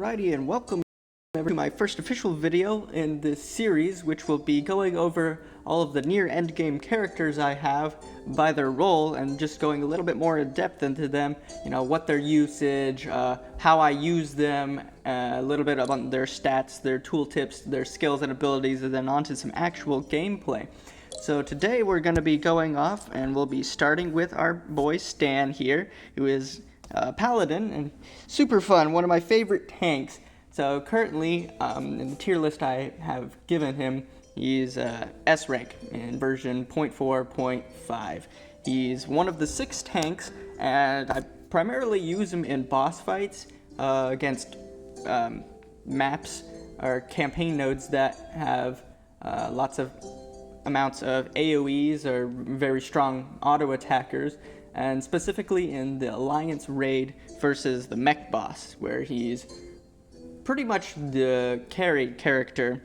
Alrighty, and welcome to my first official video in this series, which will be going over all of the near endgame characters I have by their role and just going a little bit more in depth into them, what their usage, how I use them, a little bit about their stats, their tooltips, their skills and abilities, and then onto some actual gameplay. So today we're going to be going off and we'll be starting with our boy Stan here, who is Paladin, and super fun, one of my favorite tanks. So currently, in the tier list I have given him, he's S rank in version 0.4.5. He's one of the 6 tanks, and I primarily use him in boss fights against maps or campaign nodes that have lots of amounts of AoEs or very strong auto attackers, and specifically in the Alliance raid versus the mech boss, where he's pretty much the carried character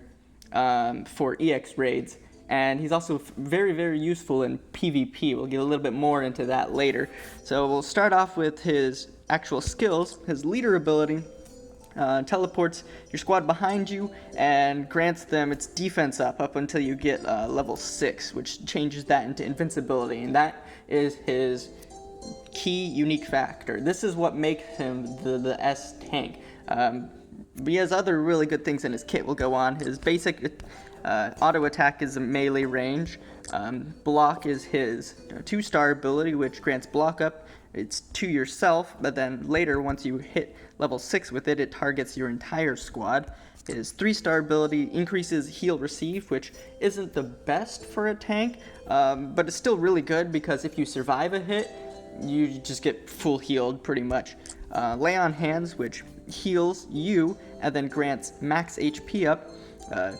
for EX raids, and he's also very, very useful in PvP. We'll get a little bit more into that later. So we'll start off with his actual skills. His leader ability teleports your squad behind you and grants them its defense up until you get level 6, which changes that into invincibility, and that is his key unique factor. This is what makes him the S tank. He has other really good things in his kit. We'll go on. His basic auto attack is a melee range. Block is his 2-star ability, which grants block up. It's to yourself, but then later, once you hit level 6 with it, it targets your entire squad. His 3-star ability increases heal received, which isn't the best for a tank, but it's still really good because if you survive a hit, you just get full healed pretty much. Lay on hands, which heals you and then grants max HP up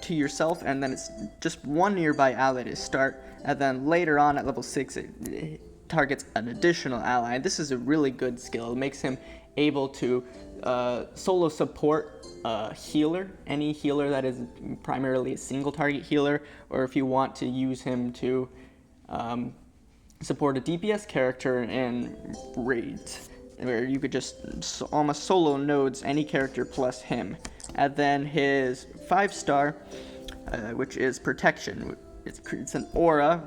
to yourself, and then it's just one nearby ally to start, and then later on at level 6 it targets an additional ally. This is a really good skill. It makes him able to solo support a healer, any healer that is primarily a single target healer, or if you want to use him to support a DPS character in raids, where you could just almost solo nodes any character plus him. And then his 5-star, which is protection. It's an aura,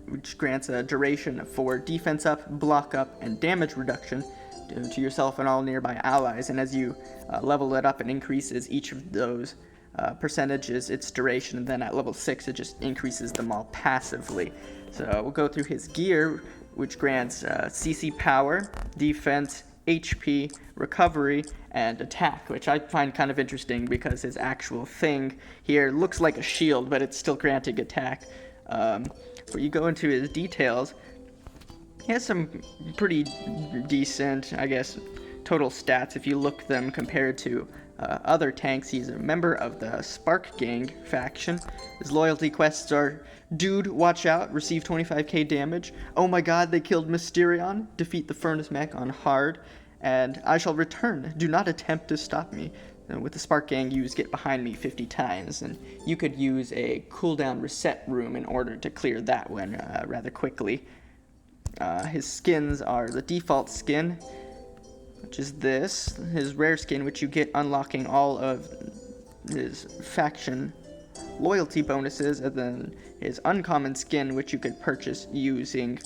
which grants a duration for defense up, block up, and damage reduction to yourself and all nearby allies. And as you level it up, it increases each of those percentages its duration, and then at level 6 it just increases them all passively. So we'll go through his gear, which grants CC power, defense, HP, recovery, and attack, which I find kind of interesting because his actual thing here looks like a shield, but it's still granting attack. Where you go into his details, he has some pretty decent, I guess, total stats if you look them compared to other tanks. He's a member of the Spark Gang faction. His loyalty quests are: Dude, watch out, receive 25k damage. Oh my god, they killed Mysterion. Defeat the Furnace Mech on hard. And I shall return. Do not attempt to stop me. With the Spark Gang, use get behind me 50 times. And you could use a cooldown reset room in order to clear that one rather quickly. His skins are the default skin, which is this. His rare skin, which you get unlocking all of his faction loyalty bonuses, and then his uncommon skin, which you could purchase using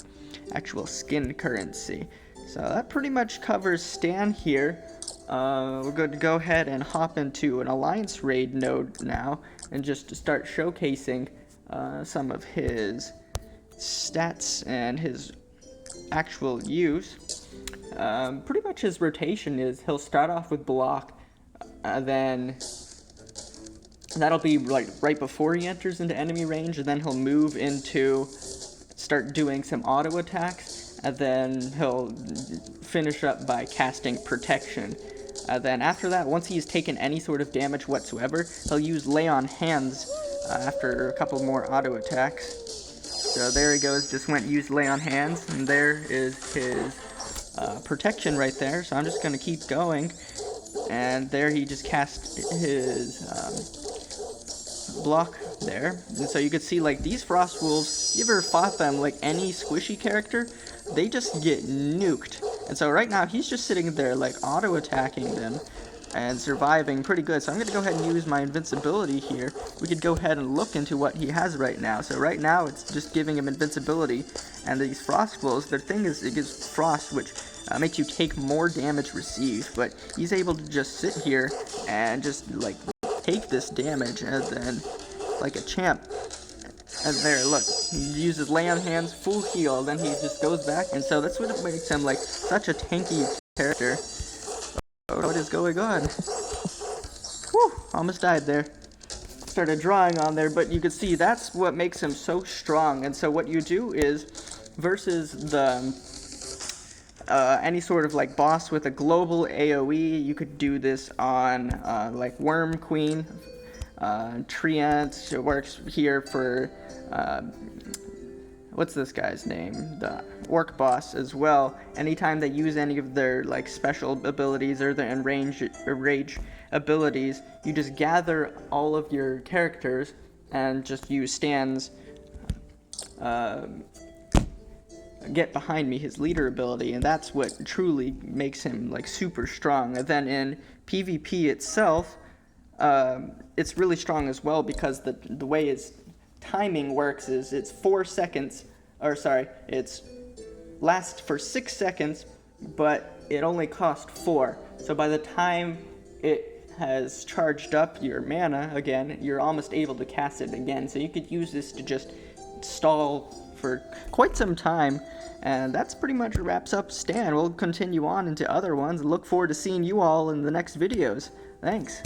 actual skin currency. So that pretty much covers Stan here. We're going to go ahead and hop into an Alliance raid node now and just start showcasing some of his stats and his actual use. Pretty much his rotation is he'll start off with block, then that'll be like right before he enters into enemy range, and then he'll move into start doing some auto attacks, and then he'll finish up by casting protection. Then after that, once he's taken any sort of damage whatsoever, he'll use lay on hands after a couple more auto attacks. So there he goes, just went use lay on hands, and there is his protection right there. So I'm just going to keep going, and there he just cast his block there. And so you could see, like, these Frost Wolves, you ever fought them, like any squishy character, they just get nuked. And so right now he's just sitting there like auto attacking them, and surviving pretty good. So I'm going to go ahead and use my invincibility here. We could go ahead and look into what he has right now. So right now it's just giving him invincibility, and these frost blows, the thing is it gives frost, which makes you take more damage received, but he's able to just sit here and just like take this damage, and then like a champ. And there, look, he uses lay on hands, full heal, then he just goes back, and so that's what makes him like such a tanky character. Oh, what is going on? Whew, almost died there. Started drawing on there, but you can see that's what makes him so strong. And so what you do is, versus the any sort of like boss with a global AoE, you could do this on like Worm Queen. Treant works here for what's this guy's name? The orc boss as well. Anytime they use any of their like special abilities or their rage abilities, you just gather all of your characters and just use Stan's get behind me, his leader ability, and that's what truly makes him like super strong. And then in PvP itself, it's really strong as well, because the way its timing works is it's 4 seconds, or sorry, it's lasts for 6 seconds, but it only costs 4. So by the time it has charged up your mana again, you're almost able to cast it again. So you could use this to just stall for quite some time. And that's pretty much wraps up Stan. We'll continue on into other ones and look forward to seeing you all in the next videos. Thanks.